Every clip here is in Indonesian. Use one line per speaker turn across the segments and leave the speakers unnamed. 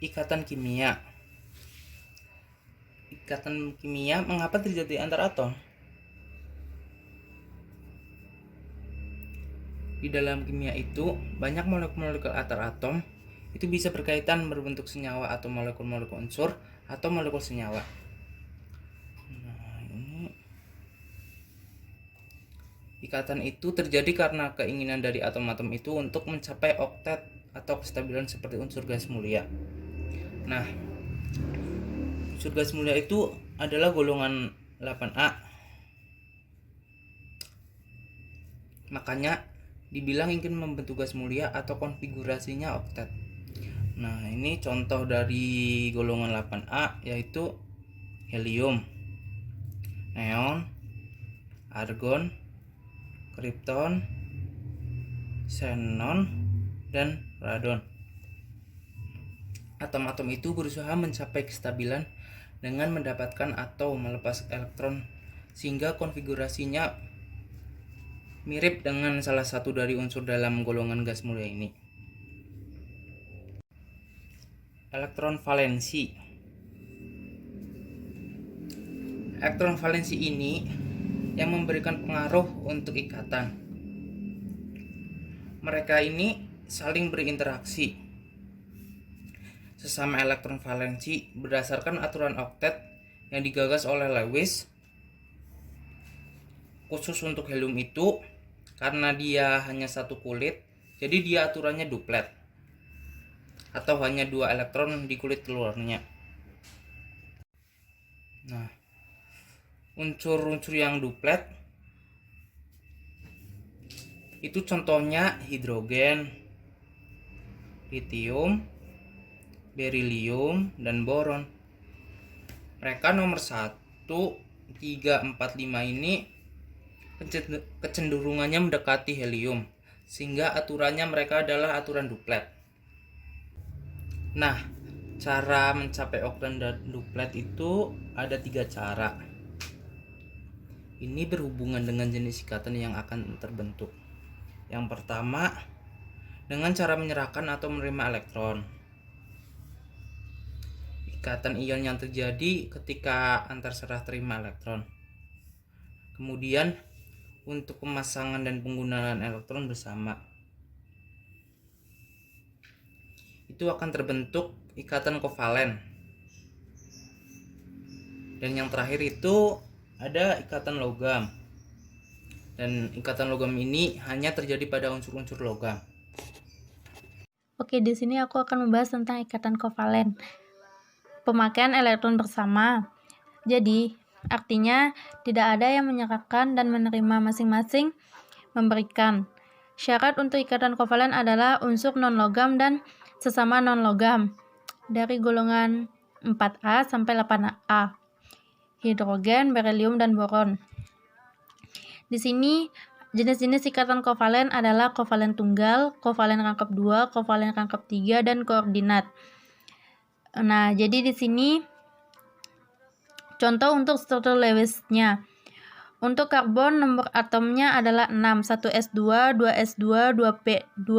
Ikatan kimia. Ikatan kimia mengapa terjadi antar atom? Di dalam kimia itu, banyak molekul-molekul antar atom itu bisa berkaitan berbentuk senyawa atau molekul-molekul unsur atau molekul senyawa. Nah, ini ikatan itu terjadi karena keinginan dari atom-atom itu untuk mencapai oktet atau kestabilan seperti unsur gas mulia. Nah, unsur gas mulia itu adalah golongan 8A. Makanya dibilang ingin membentuk gas mulia atau konfigurasinya oktet. Nah, ini contoh dari golongan 8A yaitu helium, neon, argon, kripton, xenon, dan radon. Atom-atom itu berusaha mencapai kestabilan dengan mendapatkan atau melepas elektron sehingga konfigurasinya mirip dengan salah satu dari unsur dalam golongan gas mulia ini. Elektron valensi. Elektron valensi ini yang memberikan pengaruh untuk ikatan. Mereka ini saling berinteraksi sesama elektron valensi berdasarkan aturan oktet yang digagas oleh Lewis. Khusus untuk helium itu, karena dia hanya satu kulit, jadi dia aturannya duplet atau hanya 2 elektron di kulit luarnya. Nah, unsur-unsur yang duplet itu contohnya hidrogen, litium, berilium, dan boron. Mereka nomor 1, 3, 4, 5 ini kecenderungannya mendekati helium, sehingga aturannya mereka adalah aturan duplet. Nah, cara mencapai oktan duplet itu ada 3 cara. Ini berhubungan dengan jenis ikatan yang akan terbentuk. Yang pertama, dengan cara menyerahkan atau menerima elektron. Ikatan ion yang terjadi ketika antar serah terima elektron. Kemudian, untuk pemasangan dan penggunaan elektron bersama, itu akan terbentuk ikatan kovalen. Dan yang terakhir itu ada ikatan logam. Dan ikatan logam ini hanya terjadi pada unsur-unsur logam.
Oke, di sini aku akan membahas tentang ikatan kovalen. Pemakaian elektron bersama. Jadi, artinya tidak ada yang menyerahkan dan menerima, masing-masing memberikan. Syarat untuk ikatan kovalen adalah unsur non-logam dan sesama non-logam dari golongan 4A sampai 8A. Hidrogen, berilium, dan boron. Di sini jenis-jenis ikatan kovalen adalah kovalen tunggal, kovalen rangkap 2, kovalen rangkap 3, dan koordinat. Nah, jadi di sini contoh untuk struktur Lewis-nya. Untuk karbon, nomor atomnya adalah 6, 1s2, 2s2, 2p2.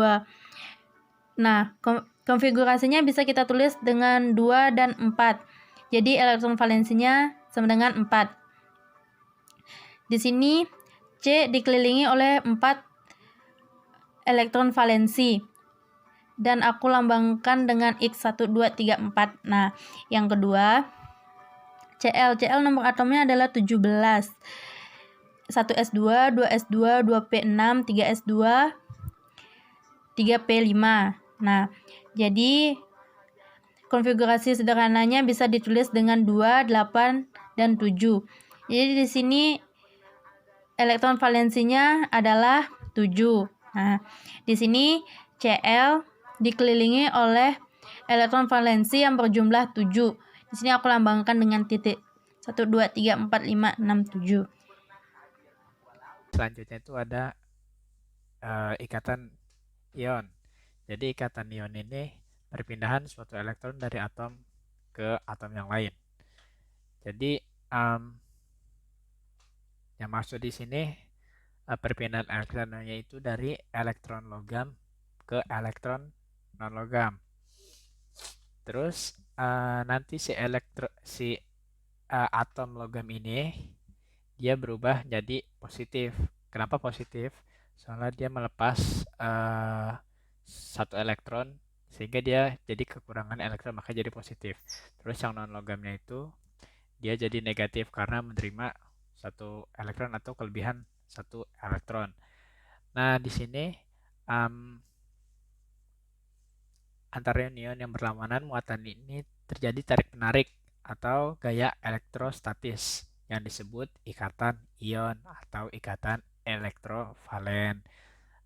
Nah, konfigurasinya bisa kita tulis dengan 2 dan 4. Jadi elektron valensinya sama dengan 4. Di sini C dikelilingi oleh 4 elektron valensi. Dan aku lambangkan dengan X1, 2, 3, 4. Nah, yang kedua, Cl. Cl nomor atomnya adalah 17. 1s2, 2s2, 2p6, 3s2, 3p5. Nah, jadi konfigurasi sederhananya bisa ditulis dengan 2, 8, dan 7. Jadi di sini elektron valensinya adalah 7. Nah, di sini Cl dikelilingi oleh elektron valensi yang berjumlah 7. Di sini aku lambangkan dengan titik. 1, 2, 3, 4, 5, 6, 7.
Selanjutnya itu ada ikatan ion. Jadi ikatan ion ini perpindahan suatu elektron dari atom ke atom yang lain. Jadi yang maksud di sini perpindahan elektronnya itu dari elektron logam ke elektron non logam. Terus nanti si atom logam ini dia berubah jadi positif. Kenapa positif? Soalnya dia melepas satu elektron sehingga dia jadi kekurangan elektron, maka jadi positif. Terus yang non logamnya itu dia jadi negatif karena menerima satu elektron atau kelebihan satu elektron. Nah, di sini um, antara ion yang berlawanan muatan ini terjadi tarik-menarik atau gaya elektrostatis yang disebut ikatan ion atau ikatan elektrovalen.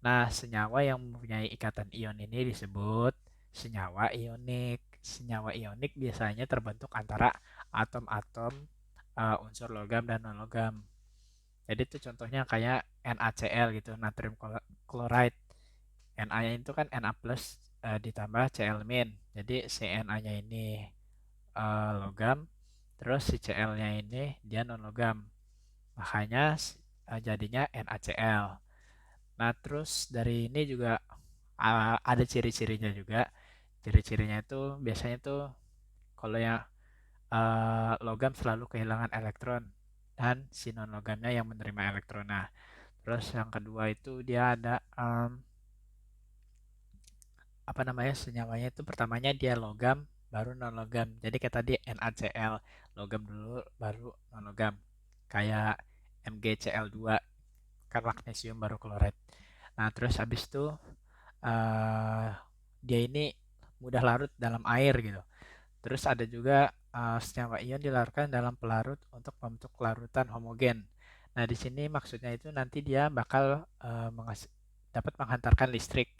Nah, senyawa yang mempunyai ikatan ion ini disebut senyawa ionik. Senyawa ionik biasanya terbentuk antara atom-atom unsur logam dan non-logam. Jadi itu contohnya kayak NaCl gitu, natrium chloride. Na-nya itu kan Na plus ditambah Cl min. Jadi si Na-nya ini logam, terus si Cl-nya ini dia non logam. Makanya jadinya NaCl. Nah, terus dari ini juga ada ciri-cirinya juga. Ciri-cirinya itu biasanya tuh kalau yang logam selalu kehilangan elektron dan si non logamnya yang menerima elektron. Nah, terus yang kedua itu dia ada apa namanya senyawanya itu pertamanya dia logam baru non logam. Jadi kayak tadi NaCl logam dulu baru non logam. Kayak MgCl2 kan magnesium baru klorida. Nah, terus habis itu dia ini mudah larut dalam air gitu. Terus ada juga senyawa ion dilarutkan dalam pelarut untuk membentuk larutan homogen. Nah, di sini maksudnya itu nanti dia bakal dapat menghantarkan listrik.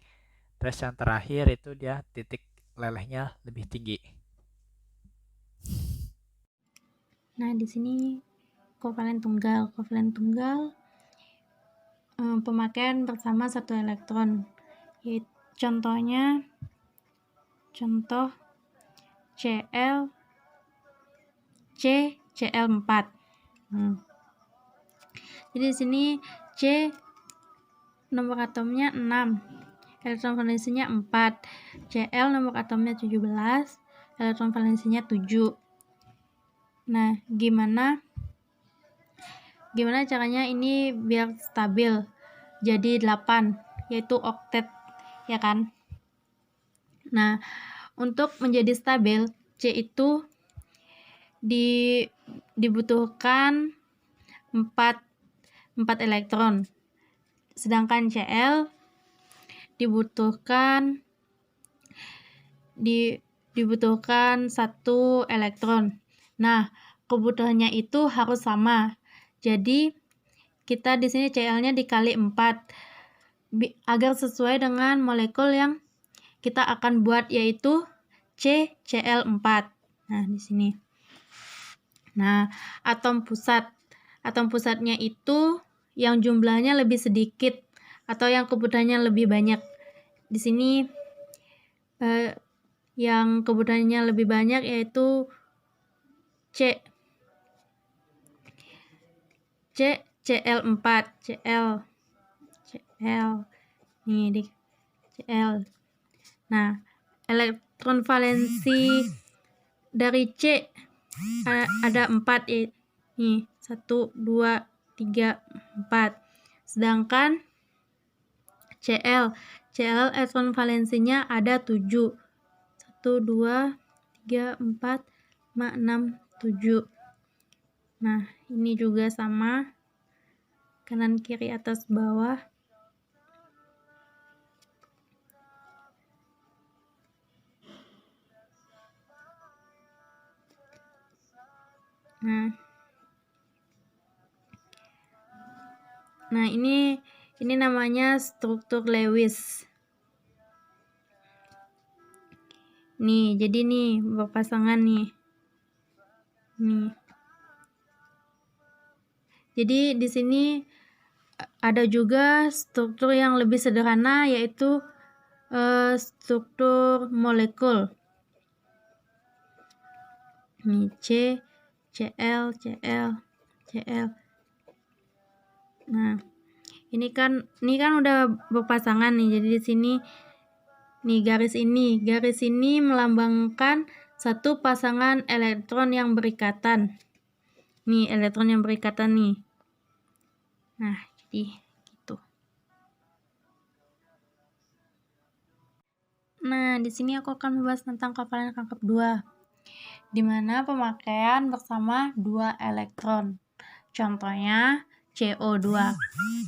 Terus yang terakhir itu dia titik lelehnya lebih tinggi.
Nah, di sini kovalen tunggal. Kovalen tunggal pemakaian bersama satu elektron. Contohnya contoh Cl4. Jadi di sini C nomor atomnya 6, elektron valensinya 4. Cl nomor atomnya 17, elektron valensinya 7. Nah, gimana caranya ini biar stabil jadi 8, yaitu oktet, ya kan? Nah, untuk menjadi stabil C itu dibutuhkan 4 elektron. Sedangkan Cl dibutuhkan 1 elektron. Nah, kebutuhannya itu harus sama. Jadi kita di sini Cl-nya dikali 4 agar sesuai dengan molekul yang kita akan buat, yaitu CCl4. Nah, di sini. Nah, atom pusatnya itu yang jumlahnya lebih sedikit atau yang kebutuhannya lebih banyak. Di sini yang kebutuhannya lebih banyak yaitu CL4. Nih di Cl. Nah, elektron valensi dari C ada 4 nih, 1, 2, 3, 4. Sedangkan Cl elektron valensinya ada 7. 1, 2, 3, 4, 5, 6, 7. Nah, ini juga sama, kanan kiri atas bawah. Nah, ini namanya struktur Lewis. Nih, jadi nih berpasangan nih. Nih. Jadi di sini ada juga struktur yang lebih sederhana, yaitu struktur molekul. Nih, Cl. Nah, ini kan udah berpasangan nih. Jadi di sini Nih garis ini melambangkan satu pasangan elektron yang berikatan. Nih elektron yang berikatan nih. Nah, jadi gitu. Nah, di sini aku akan membahas tentang kovalen rangkap 2, di mana pemakaian bersama 2 elektron. Contohnya CO2.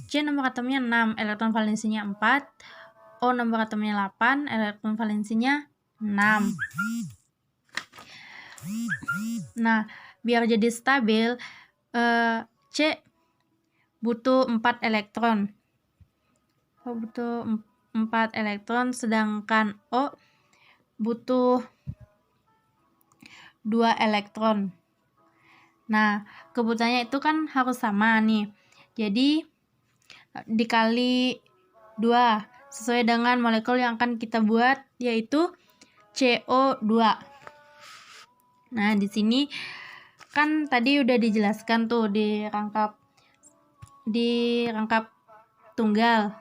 C nomor atomnya 6, elektron valensinya 4. O nomor atomnya 8, elektron valensinya 6. Nah, biar jadi stabil, C butuh 4 elektron. Butuh 4 elektron, sedangkan O butuh 2 elektron. Nah, kebutuhannya itu kan harus sama nih. Jadi dikali 2 sesuai dengan molekul yang akan kita buat, yaitu CO2. Nah, di sini kan tadi udah dijelaskan tuh di rangkap tunggal.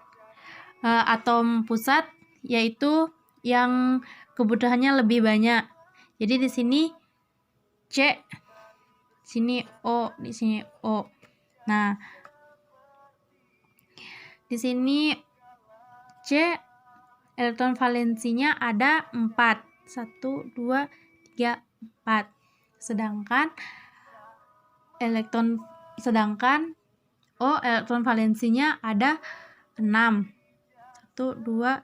Atom pusat yaitu yang kebutuhannya lebih banyak. Jadi di sini C, sini O, di sini O. Nah, di sini C elektron valensinya ada 4. 1, 2, 3, 4. Sedangkan O elektron valensinya ada 6. 1, 2,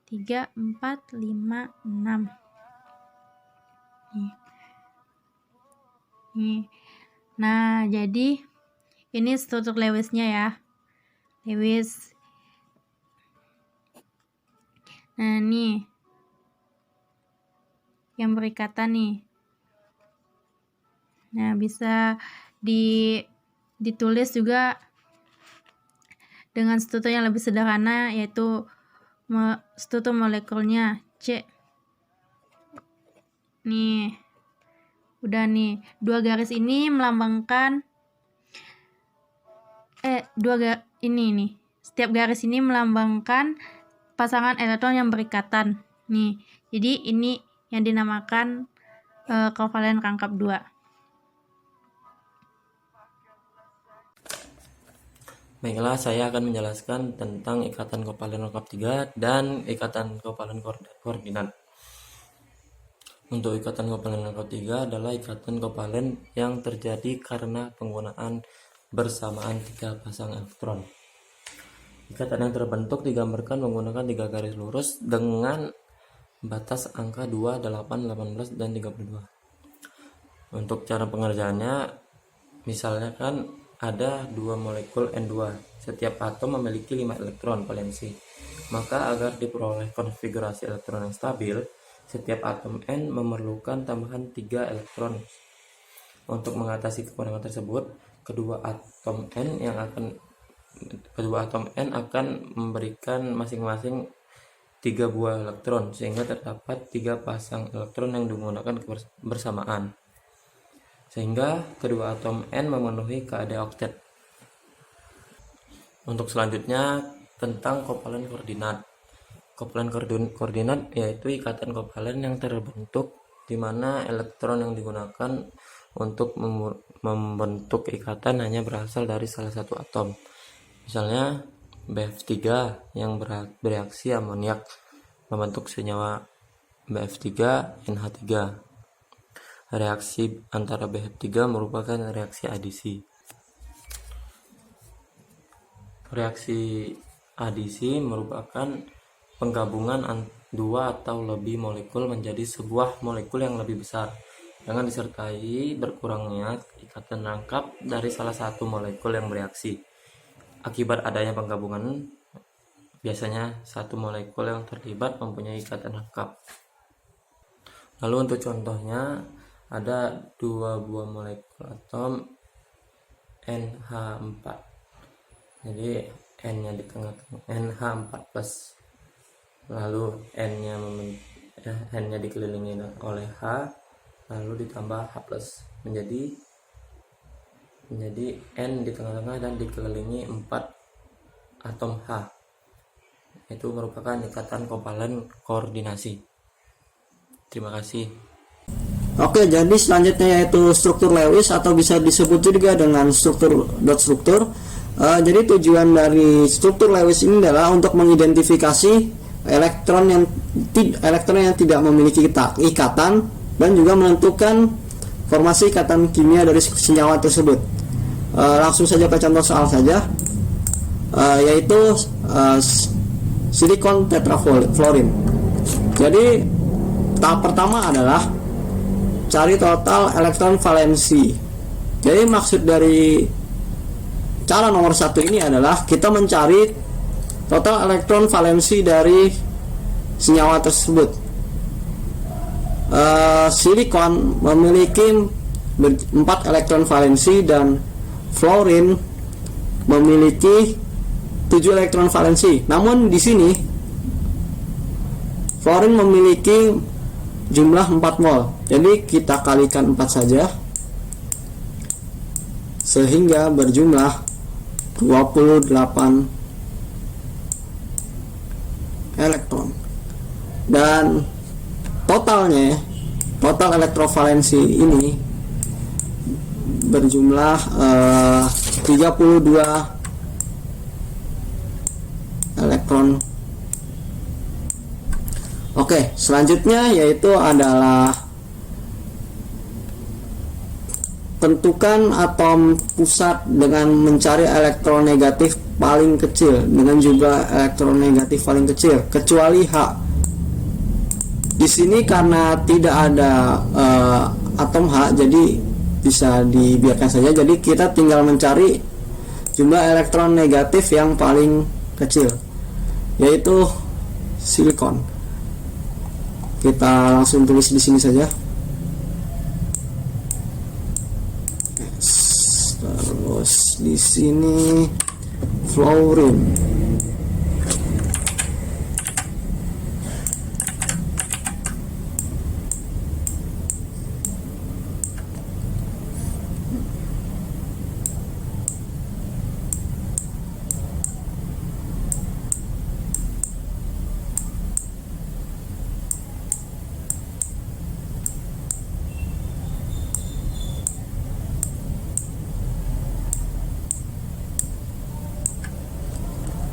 3, 4, 5, 6. Nih. Nah, jadi ini struktur Lewis-nya ya. Lewis. Nah, nih yang berikatan nih. Nah, bisa ditulis juga dengan struktur yang lebih sederhana, yaitu struktur molekulnya C. Nih, udah nih. 2 garis ini melambangkan ini nih. Setiap garis ini melambangkan pasangan elektron yang berikatan. Nih, jadi ini yang dinamakan kovalen rangkap 2.
Baiklah, saya akan menjelaskan tentang ikatan kovalen rangkap 3 dan ikatan kovalen koordinat. Untuk ikatan kovalen rangkap 3 adalah ikatan kovalen yang terjadi karena penggunaan bersamaan 3 pasang elektron. Ikatan yang terbentuk digambarkan menggunakan 3 garis lurus dengan batas angka 2, 8, 18, dan 32. Untuk cara pengerjaannya, misalnya kan ada 2 molekul N2. Setiap atom memiliki 5 elektron valensi. Maka agar diperoleh konfigurasi elektron yang stabil, setiap atom N memerlukan tambahan 3 elektron. Untuk mengatasi kekurangan tersebut, kedua atom N akan memberikan masing-masing 3 buah elektron, sehingga terdapat 3 pasang elektron yang digunakan bersamaan, sehingga kedua atom N memenuhi keadaan oktet. Untuk selanjutnya tentang kovalen koordinat. Kovalen koordinat yaitu ikatan kovalen yang terbentuk di mana elektron yang digunakan untuk membentuk ikatan hanya berasal dari salah satu atom. Misalnya BF3 yang bereaksi amoniak membentuk senyawa BF3NH3. Reaksi antara BF3 merupakan reaksi adisi. Reaksi adisi merupakan penggabungan 2 atau lebih molekul menjadi sebuah molekul yang lebih besar dengan disertai berkurangnya ikatan rangkap dari salah satu molekul yang bereaksi. Akibat adanya penggabungan, biasanya satu molekul yang terlibat mempunyai ikatan rangkap. Lalu untuk contohnya, ada 2 buah molekul atom NH4. Jadi N-nya di tengah-tengah, NH4+. Lalu N-nya dikelilingi oleh H, lalu ditambah H+. Menjadi N di tengah-tengah dan dikelilingi 4 atom H.
Itu merupakan ikatan kovalen koordinasi. Terima kasih.
Oke, jadi selanjutnya yaitu struktur Lewis atau bisa disebut juga dengan struktur dot struktur. Jadi tujuan dari struktur Lewis ini adalah untuk mengidentifikasi elektron yang tidak memiliki ikatan dan juga menentukan formasi ikatan kimia dari senyawa tersebut. Langsung saja ke contoh soal saja, yaitu silikon tetrafluorine. Jadi tahap pertama adalah cari total elektron valensi. Jadi maksud dari cara nomor 1 ini adalah kita mencari total elektron valensi dari senyawa tersebut. Silikon memiliki 4 elektron valensi dan fluorine memiliki 7 elektron valensi. Namun di sini fluorine memiliki jumlah 4 mol. Jadi kita kalikan 4 saja sehingga berjumlah 28 elektron. Dan total elektrovalensi ini berjumlah 32 elektron. Oke, selanjutnya yaitu adalah tentukan atom pusat dengan mencari elektron negatif paling kecil dengan jumlah elektron negatif paling kecil kecuali H. Di sini karena tidak ada atom H, jadi bisa dibiarkan saja. Jadi kita tinggal mencari jumlah elektron negatif yang paling kecil, yaitu silikon. Kita langsung tulis di sini saja. Terus di sini fluorine.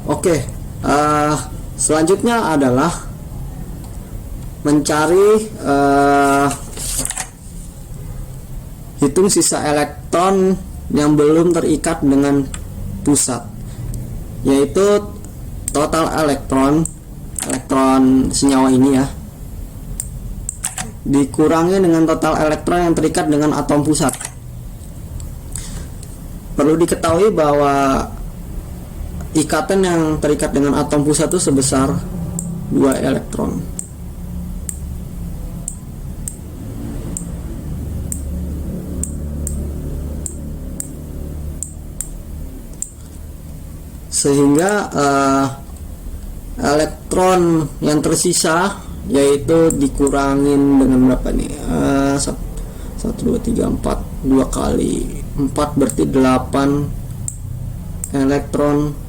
Oke, selanjutnya adalah mencari hitung sisa elektron yang belum terikat dengan pusat, yaitu total elektron senyawa ini ya dikurangi dengan total elektron yang terikat dengan atom pusat. Perlu diketahui bahwa ikatan yang terikat dengan atom pusat itu sebesar 2 elektron. Sehingga elektron yang tersisa yaitu dikurangin dengan berapa nih? 1, 2, 3, 4 2 kali 4 berarti 8 elektron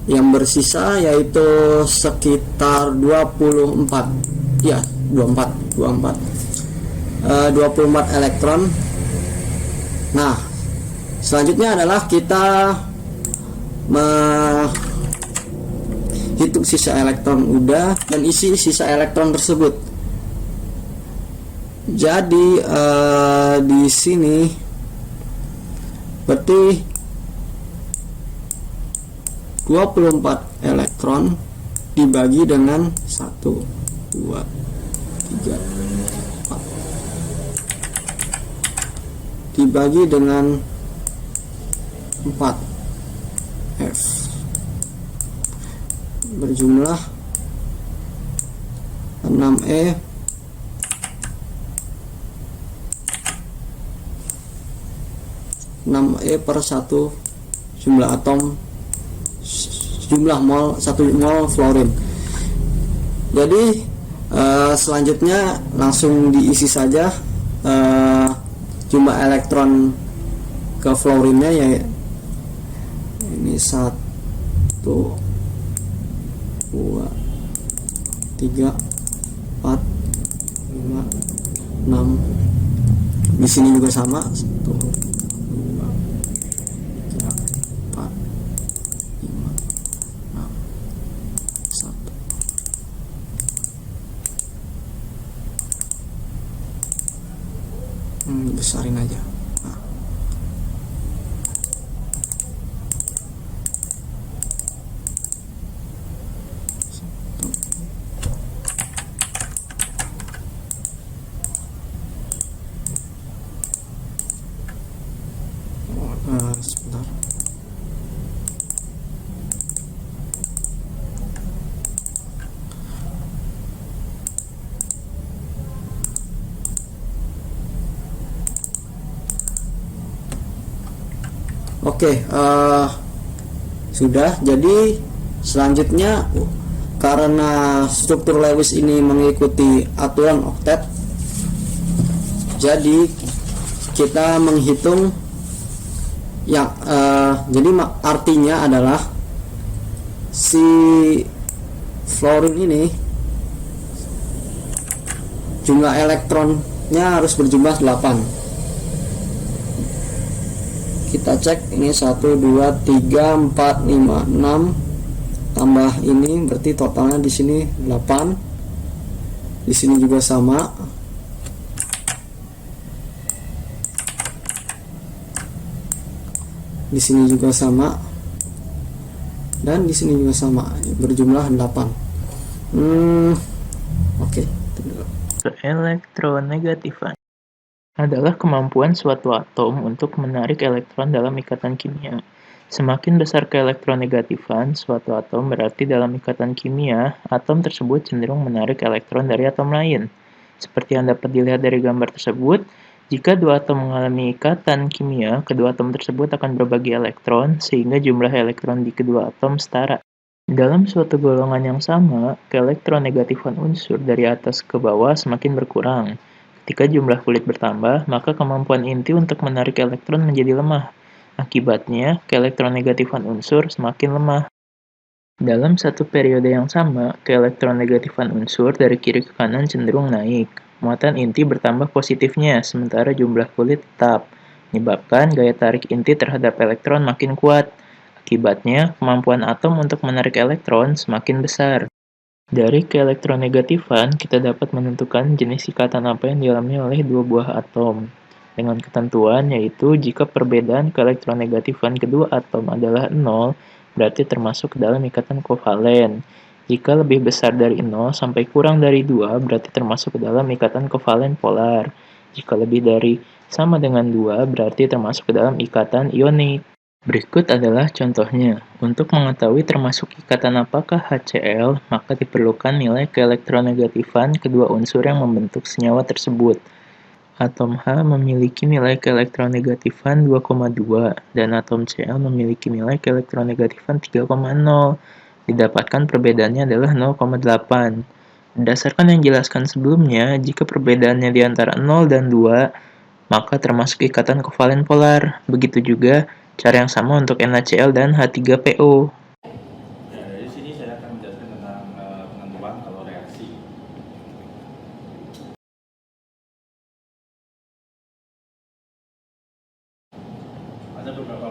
yang bersisa, yaitu sekitar 24 ya 24 elektron. Nah, selanjutnya adalah kita menghitung sisa elektron udah dan isi sisa elektron tersebut. Jadi di sini berarti 24 elektron dibagi dengan 1, 2, 3, 4 dibagi dengan 4 F berjumlah 6E per 1 jumlah atom, jumlah mol 1 mol fluorine. Jadi selanjutnya langsung diisi saja jumlah elektron ke fluorinnya, ya ini 1 1, 2, 3, 4, 5, 6. Di sini juga sama. 1, 2, 3, 4, 5, 6, 1. Besarin aja. Nah. Sebentar. Oke, sudah. Jadi selanjutnya, karena struktur Lewis ini mengikuti aturan oktet, jadi kita menghitung yang jadi artinya adalah si fluorine ini jumlah elektronnya harus berjumlah 8. Kita cek ini 1, 2, 3, 4, 5, 6 tambah ini berarti totalnya di sini 8. Di sini juga sama. Di sini juga sama. Dan di sini juga sama, berjumlah 8. Oke.
Elektronegatifan adalah kemampuan suatu atom untuk menarik elektron dalam ikatan kimia. Semakin besar keelektronegatifan suatu atom, berarti dalam ikatan kimia, atom tersebut cenderung menarik elektron dari atom lain. Seperti yang dapat dilihat dari gambar tersebut, jika dua atom mengalami ikatan kimia, kedua atom tersebut akan berbagi elektron, sehingga jumlah elektron di kedua atom setara. Dalam suatu golongan yang sama, keelektronegatifan unsur dari atas ke bawah semakin berkurang. Ketika jumlah kulit bertambah, maka kemampuan inti untuk menarik elektron menjadi lemah. Akibatnya, keelektronegatifan unsur semakin lemah. Dalam satu periode yang sama, keelektronegatifan unsur dari kiri ke kanan cenderung naik. Muatan inti bertambah positifnya, sementara jumlah kulit tetap, menyebabkan gaya tarik inti terhadap elektron makin kuat. Akibatnya, kemampuan atom untuk menarik elektron semakin besar. Dari keelektronegatifan, kita dapat menentukan jenis ikatan apa yang dialami oleh dua buah atom. Dengan ketentuan yaitu jika perbedaan keelektronegatifan kedua atom adalah 0, berarti termasuk dalam ikatan kovalen. Jika lebih besar dari 0 sampai kurang dari 2, berarti termasuk dalam ikatan kovalen polar. Jika lebih dari sama dengan 2, berarti termasuk dalam ikatan ionik. Berikut adalah contohnya. Untuk mengetahui termasuk ikatan apakah HCl, maka diperlukan nilai keelektronegatifan kedua unsur yang membentuk senyawa tersebut. Atom H memiliki nilai keelektronegatifan 2,2 dan atom Cl memiliki nilai keelektronegatifan 3,0. Didapatkan perbedaannya adalah 0,8. Berdasarkan yang dijelaskan sebelumnya, jika perbedaannya di antara 0 dan 2, maka termasuk ikatan kovalen polar. Begitu juga cara yang sama untuk NaCl dan H3PO.
Ya, dari sini saya akan menjelaskan tentang penentuan kalau reaksi. Ada beberapa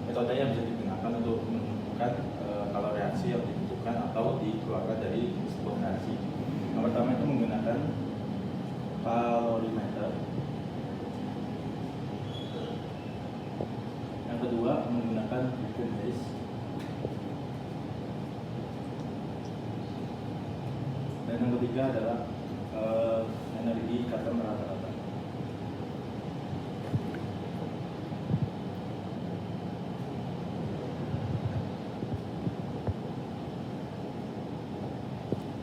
metode yang bisa digunakan untuk menentukan kalau reaksi yang dibutuhkan atau dikeluarkan dari sebuah reaksi. Yang pertama itu menggunakan kalorimeter. Yang kedua menggunakan vacuum base. Dan yang ketiga adalah energi ikatan rata-rata.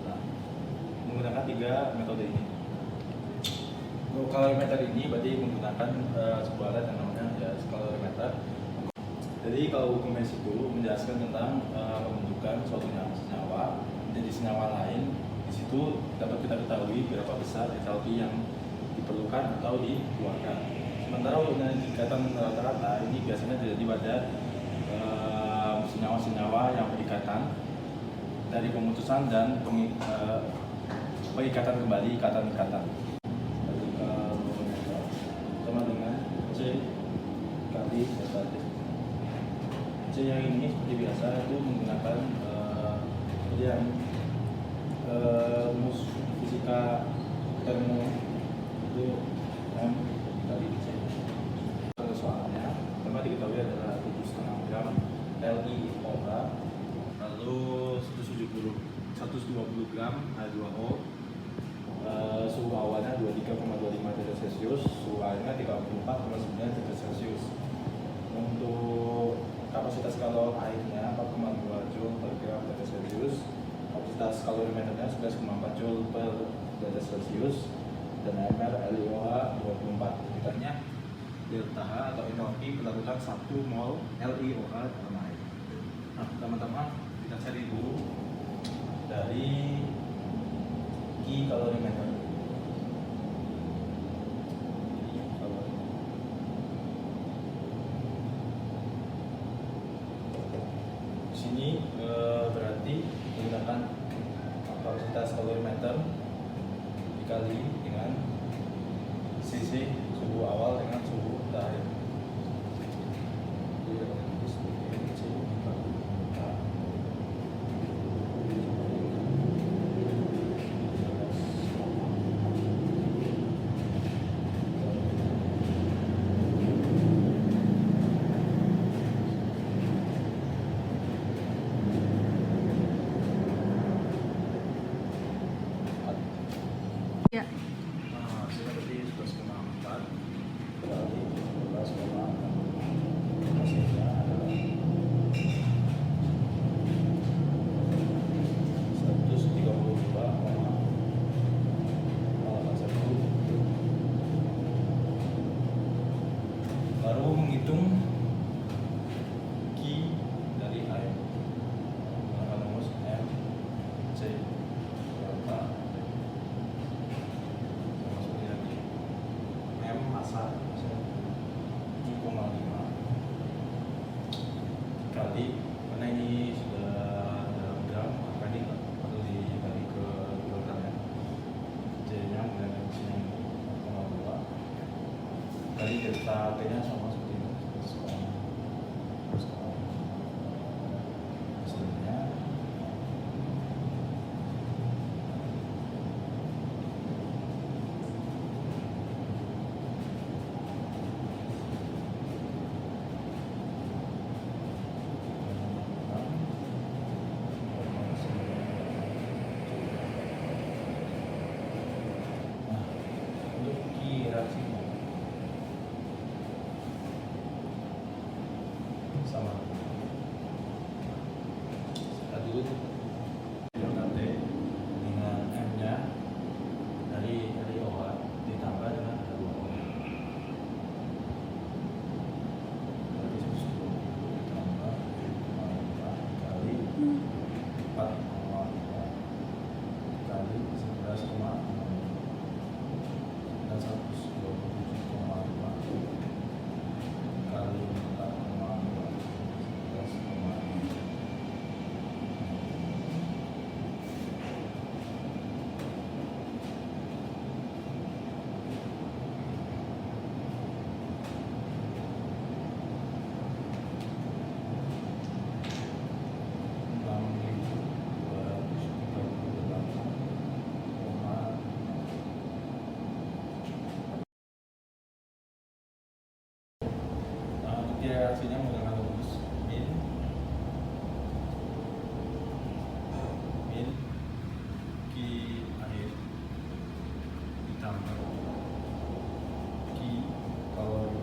Nah, menggunakan tiga metode ini. Untuk kalorimeter ini berarti menggunakan sebuah alat yang namanya kalorimeter. Jadi kalau hukum basic dulu menjelaskan tentang pembentukan suatu senyawa menjadi senyawa lain. Di situ dapat kita ketahui berapa besar entalpi yang diperlukan atau dikeluarkan. Sementara untuk ikatan rata-rata ini biasanya terjadi pada senyawa-senyawa yang berikatan dari pemutusan dan pengikatan kembali ikatan-ikatan. Sama dengan C kali delta T. C yang ini seperti biasa itu menggunakan rumus fisika termo itu M kali C. Soalnya pertama diketahui adalah 7,5 gram LiOH, lalu 120 gram H2O, suhu awalnya 23,25 derajat Celcius, suhu airnya 34,9 derajat Celcius. Untuk kapasitas kalor airnya 4,2 Joule per gram derajat Celcius, kapasitas kalorimeternya 11,4 Joule per derajat Celcius, dan AMR LiOH 24. Kitanya delta H atau entalpi berlakukan 1 mol LiOH dalam air. Nah, pertama-tama kita cari dulu dari kalorimeter. Di sini berarti menggunakan kapasitas kalorimeter dikali dengan cc suhu awal dengan suhu akhir.
Ya.
Hasilnya berarti 11,4 kali 12,6. Hasilnya adalah 132,81. Baru menghitung Q dari air menggunakan rumus M C delta M massa 7,5 kali, karena ini sudah dalam gram maka ini perlu dibagi ke kilogram ya. J nya menggunakan sini 0,2 kali delta T nya sama seperti ini, hasilnya sama. Kita dulu delta T dengan M-nya dari OH ditambah dengan H2O. Berarti 120 ditambah 5 kali 4,5 kali 11,6 dan 127,5 kali 4,5 reaksinya menggunakan rumus min Q air ditambah Q kalori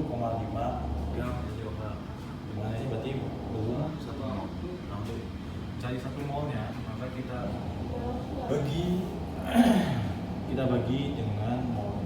gram helium-nya. Dimana ini berarti belum 1 mol. Nah, untuk cari 1 molnya, maka kita bagi dengan mol.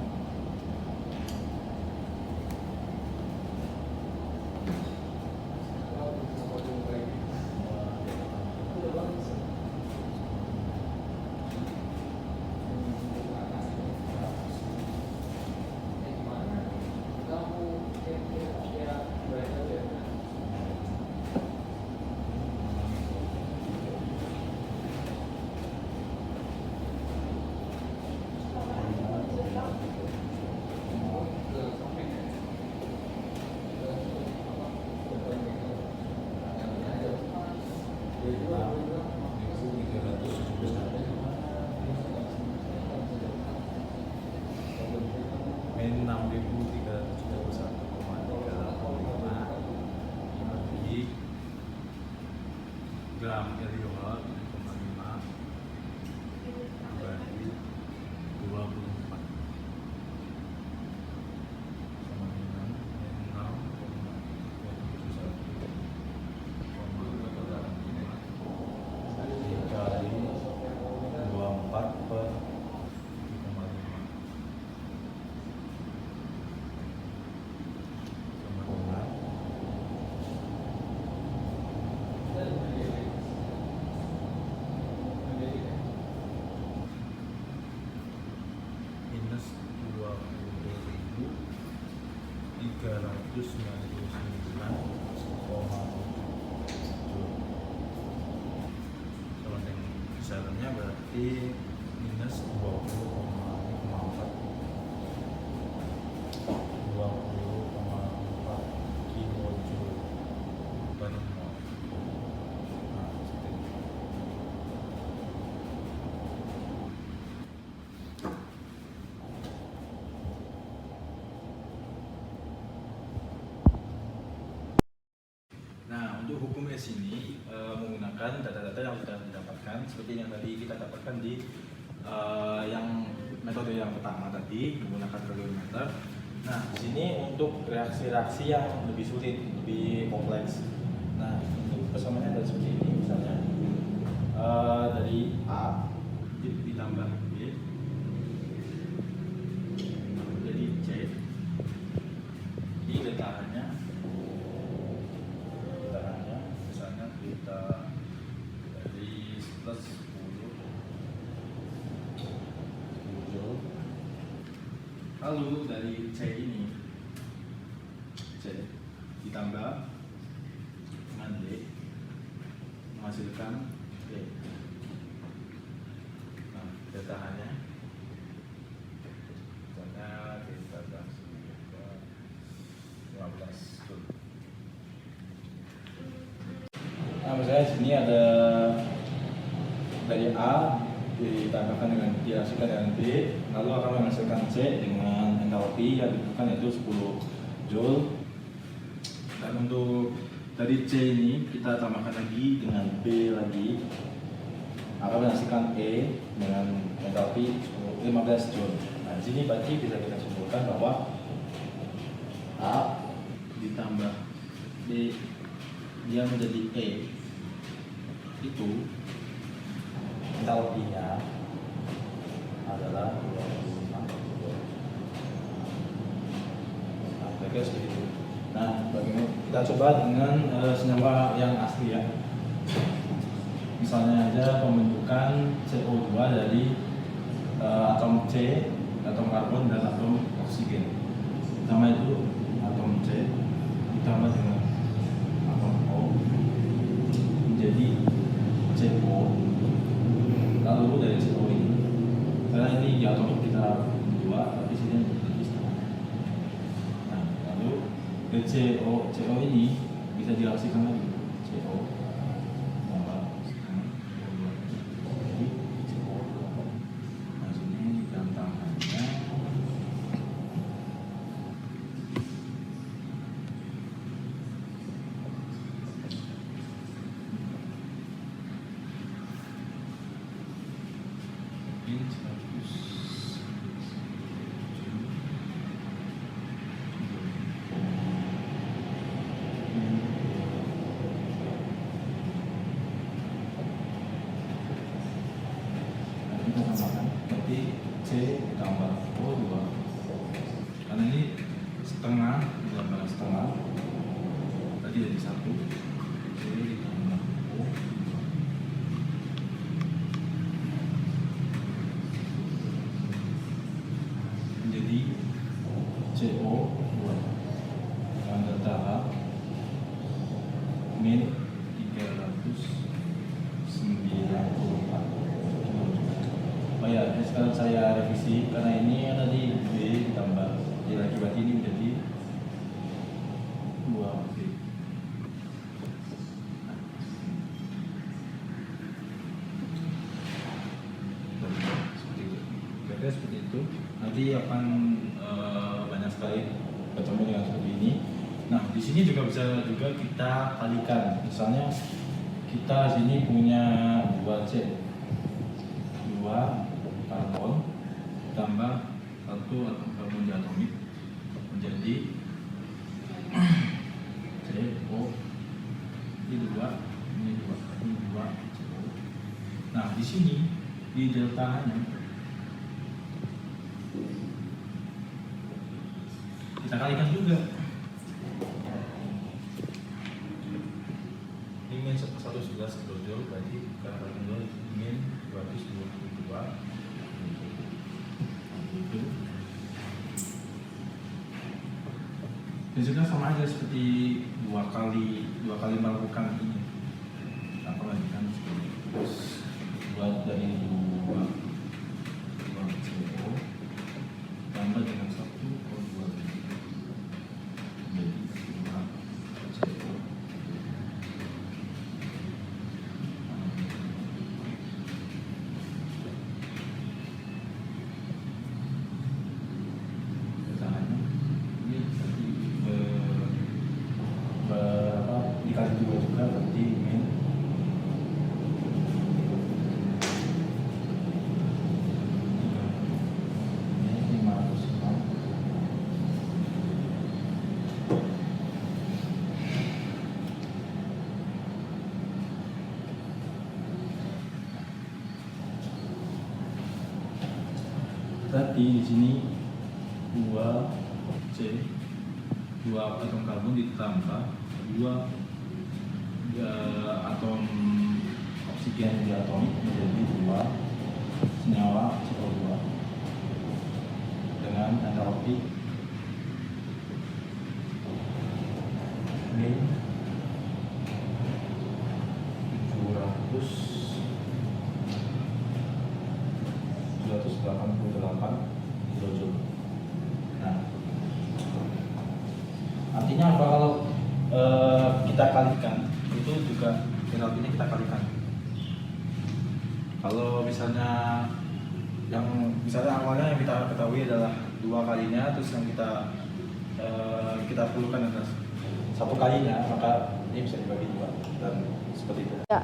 Min 6.371,385 bagi gram helium 0,5 bagi 24 sama dengan min 6,371,385 dikali 24 per 399,7 kisarannya berarti minus 20,4 kilojoule per mol. Nah, seperti itu. Nah, untuk hukum S ini menggunakan data-data yang sudah didapatkan seperti yang tadi kita dapatkan di yang metode yang pertama tadi menggunakan kalorimeter. Nah, di sini untuk reaksi-reaksi yang lebih sulit, lebih kompleks. Nah, untuk persamaannya ada seperti ini, misalnya dari A ditambah B jadi C. Ini datarannya misalnya kita dari plus 10 joule, lalu dari C ini C ditambah dengan D menghasilkan D. Nah, datarannya misalnya kita kasih 15 joule. Nah, misalnya di sini ada dari A ditambahkan dengan direaksikan dengan B, lalu akan menghasilkan C dengan entalpi yang dibutuhkan yaitu 10 joule. Dan untuk dari C ini kita tambahkan lagi dengan B lagi, akan menghasilkan E dengan entalpi 15 joule. Nah, di sini berarti bisa kita simpulkan bahwa A ditambah B dia menjadi E itu entalpinya adalah 25. Nah, kira-kira seperti itu. Nah, bagaimana kita coba dengan senyawa yang asli ya. Misalnya aja pembentukan CO2 dari atom C, atom karbon dan atom oksigen. Pertama itu atom C ditambah dengan atom O menjadi CO. Lalu dari CO ini, karena ini di atom kita 2, tapi sini jadi setengah. Nah, lalu dari CO ini bisa direaksikan lagi CO tambah setengah jadi CO. Nah, sini gantangannya C ditambah O2, karena ini setengah ditambah setengah tadi jadi 1, C ditambah O menjadi CO2 dengan delta H min 394. Oh ya, sekarang saya revisi karena ini tadi B ditambah D lagi, berarti ini menjadi 2B. Seperti itu. Kira-kira seperti itu. Nanti akan banyak sekali ketemu dengan seperti ini. Nah, di sini juga bisa kita kalikan. Misalnya kita sini punya 2C, 2 karbon tambah 1 atom karbon diatomik menjadi CO. Ini 2, ini 2, ini 2 CO. Nah, di sini di delta-nya kita kalikan juga. Ini min 111 kilojoule, berarti kita kalikan dulu min 222 gitu. Dan juga sama aja seperti dua kali melakukan ini. Apa lagi kan? Terus buat dari 2 CO tambah dengan 1 O2 menjadi 2 CO. Dikali 2 juga berarti min 506. Berarti di sini 2C, 2 atom karbon ditambah 2 atom oksigen diatomik menjadi 2 senyawa CO2 dengan entalpi min 788 kilojoule. Nah, artinya apa kalau kita kalikan? Itu juga entalpinya kita kalikan. Kalau misalnya awalnya yang kita ketahui adalah 2 kalinya, terus yang kita perlukan adalah 1 kalinya, maka ini bisa dibagi 2 dan seperti itu.
Ya.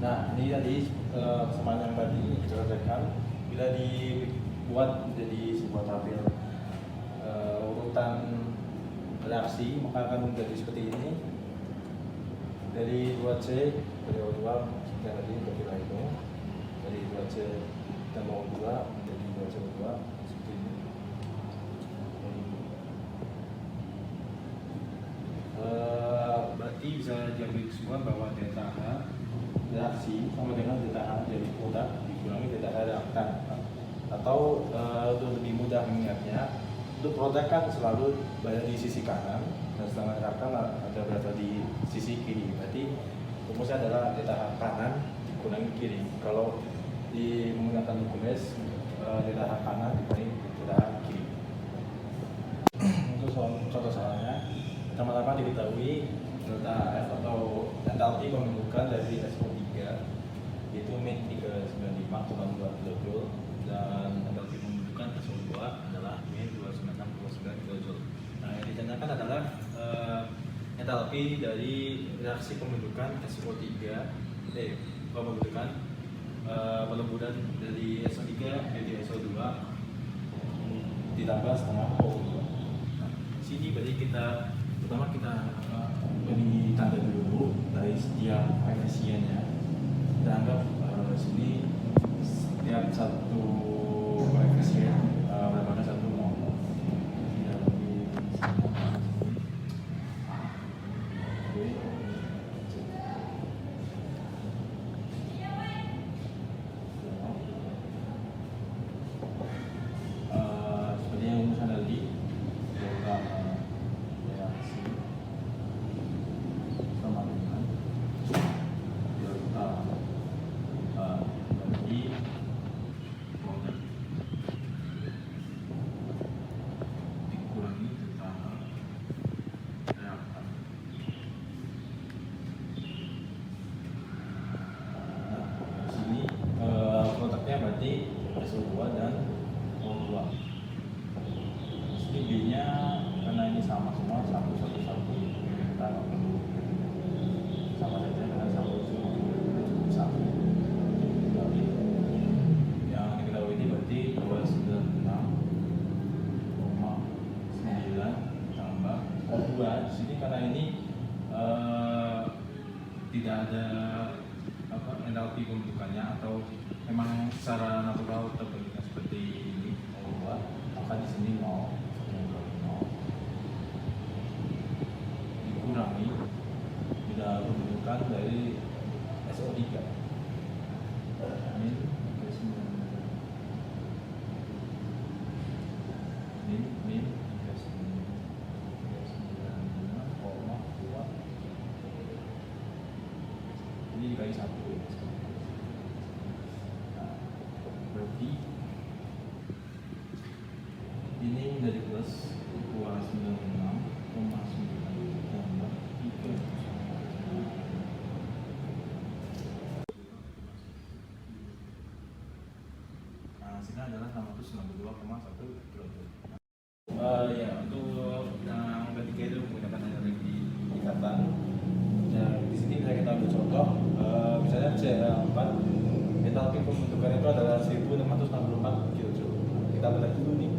Nah, ini tadi kesamaan yang tadi kita kerjakan bila dibuat menjadi sebuah tabel urutan reaksi, maka akan menjadi seperti ini. Dari 2C dari O2 yang tadi kita hitung, dari 2C tambah O2 menjadi 2CO2 seperti ini. Berarti bisa diambil kesimpulan bahwa delta H reaksi sama dengan delta H jadi produk dikurangi delta H reaktan. Atau untuk lebih mudah mengingatnya, untuk produk kan selalu berada di sisi kanan dan sedangkan reaktan ada berada di sisi kiri. Berarti rumusnya adalah delta H kanan dikurangi kiri. Kalau menggunakan rumus delta H kanan dikurangi delta H kiri. Untuk contoh soalnya, pertama-tama diketahui delta F atau entalpi pembentukan dari SO3 yaitu min 395,2 kilojoule dan entalpi pembentukan SO2 adalah min 296,9 kilojoule. Nah, yang ditanyakan adalah entalpi dari reaksi pembentukan SO3 pembentukan pelemburan dari SO3 menjadi SO2 ditambah setengah O2. Nah, sini berarti pertama kita beri tanda dulu dari setiap koefisiennya. Kita anggap sini setiap satu koefisien Seperti yang saya tadi, program reaksi sama dengan delta bagi produk dikurangi delta reaktan. Nah, di sini produknya berarti SO2 dan O2. Di sini B-nya karena ini sama semua 1 1 1, kita nggak perlu sama saja karena 1 1. Yang diketahui ini berarti 296,9 tambah O2. Di sini karena ini tidak ada entalpi pembentukannya atau memang secara natural terbentuknya seperti ini O2, maka di sini 0 dikurangi tidak pembentukan dari SO3 min min 39,2 ini dikali 1 ya. Nah, berarti ini menjadi plus 296,9 tambah 3. Nah, sini adalah 692,1 kilojoule. Ya, untuk yang ketiga itu menggunakan energi ikatan. Nah, di sini bisa kita ambil contoh, misalnya C4, entalpi pembentukan itu adalah 1664 kilojoule. Kita bedah dulu nih,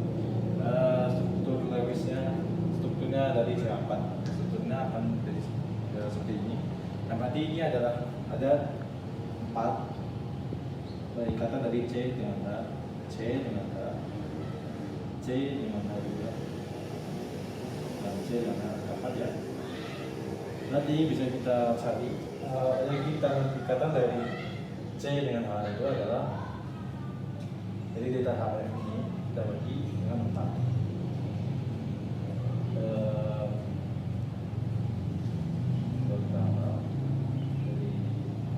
struktur Lewisnya, strukturnya dari C4, strukturnya akan dari seperti ini. Nah, berarti ini adalah ada 4 ikatan dari C dengan H, C dengan H, C dengan H2, dan C dengan H4 ya. Nanti bisa kita cari energi ikatan dari C dengan H itu adalah, jadi delta HM ini kita bagi dengan 4. Delta H dari H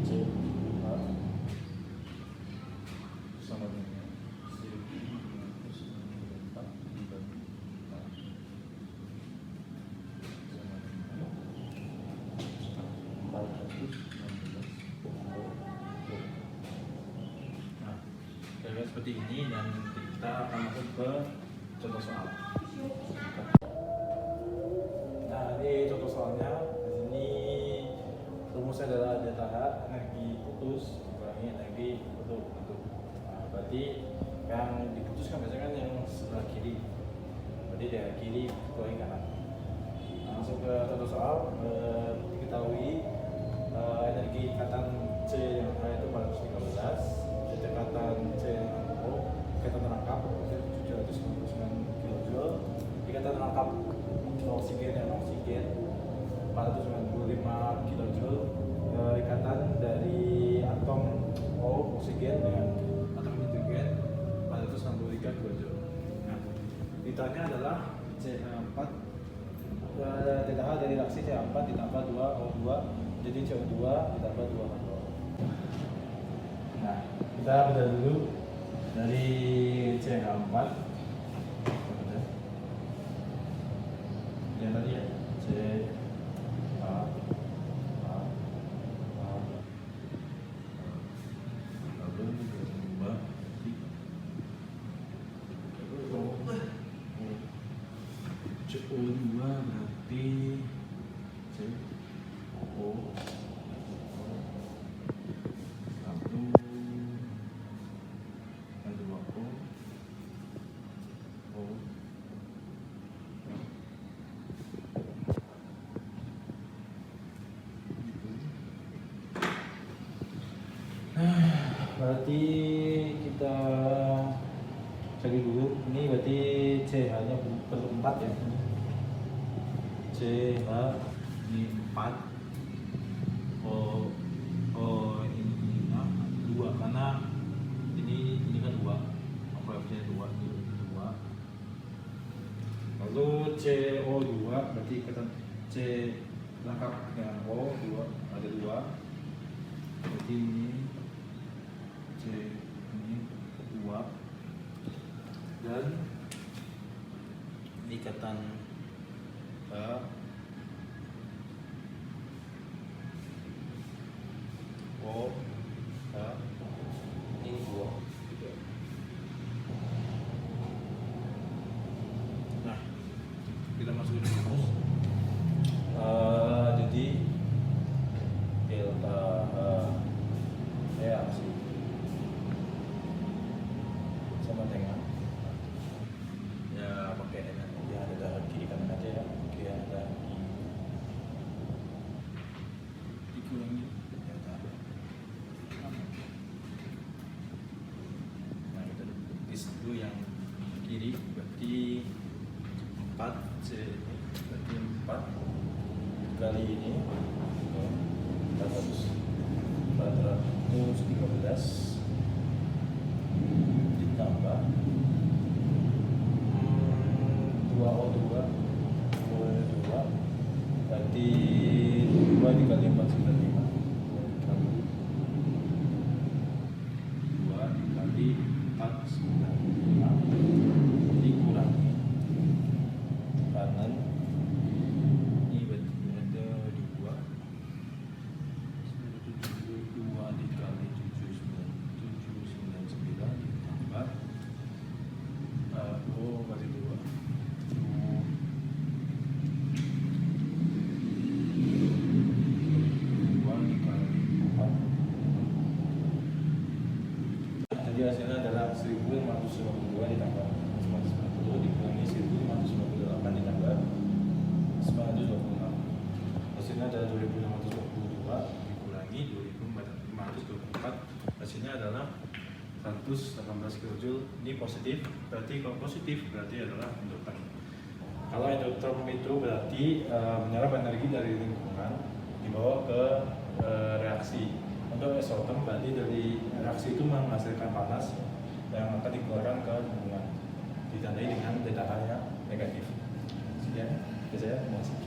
C H sama dengan C minus 4 dibagi 4 sama dengan 416. Nah, kira-kira seperti ini dan kita akan masuk ke contoh soal. Nah, ini contoh soalnya. Di sini rumusnya adalah delta H, energi putus dikurangi energi bentuk. Nah, berarti yang diputuskan biasanya kan yang sebelah kiri. Berarti dari kiri kurangi kanan. Nah, langsung ke contoh soal. Diketahui energi ikatan C dengan H itu 413, ikatan C dengan O, ikatan rangkap 799 kJ, ikatan rangkap oksigen dan oksigen 495 kJ, ikatan dari atom O oksigen dengan atom hidrogen 463 kJ. Nah, ditanya adalah CH4 delta H dari reaksi CH4 ditambah 2 O2 jadi CO2 ditambah 2 H2. Nah, kita bedah dulu dari CH4 yang tadi ya, C H H H lalu berubah CO2 berarti C O satu H2O O. Berarti kita cari dulu. Ini berarti C CH-nya perlu 4 ya. CH ini 4. Ini 2 karena ini kan 2. Ampulnya 2 ini 2. Lalu CO2 berarti ikatan C lengkap dengan O 2 ada 2. Berarti ini C ini 2 dan ikatan H O H ini 2. Nah, kita masukin rumus. Jadi delta reaksi sama dengan ya pakai ya ada kiri kanan aja ya. Oke, ada dikurangi delta. Nah, kita tulis dulu yang kiri berarti 4 C ini berarti 4 kali ini 413 ditambah 2O2 berarti 2 dikali 4 95 2 dikali 4 95 dikurangi kanan ini berarti ada 2 dikali 799 ditambah kali 2 jadi hasilnya adalah 1552 ditambah 990 dikurangi 1558 ditambah 926. Hasilnya adalah 2522 dikurangi 2524. Hasilnya adalah 118 kJ. Ini positif, berarti kalau positif berarti adalah endotherm. Kalau endotherm itu berarti menyerap energi dari lingkungan dibawa ke reaksi. Untuk exotherm berarti dari reaksi itu menghasilkan panas yang akan dikeluarkan ke lingkungan, ditandai dengan delta H yang negatif. Sekian, saya terima kasih.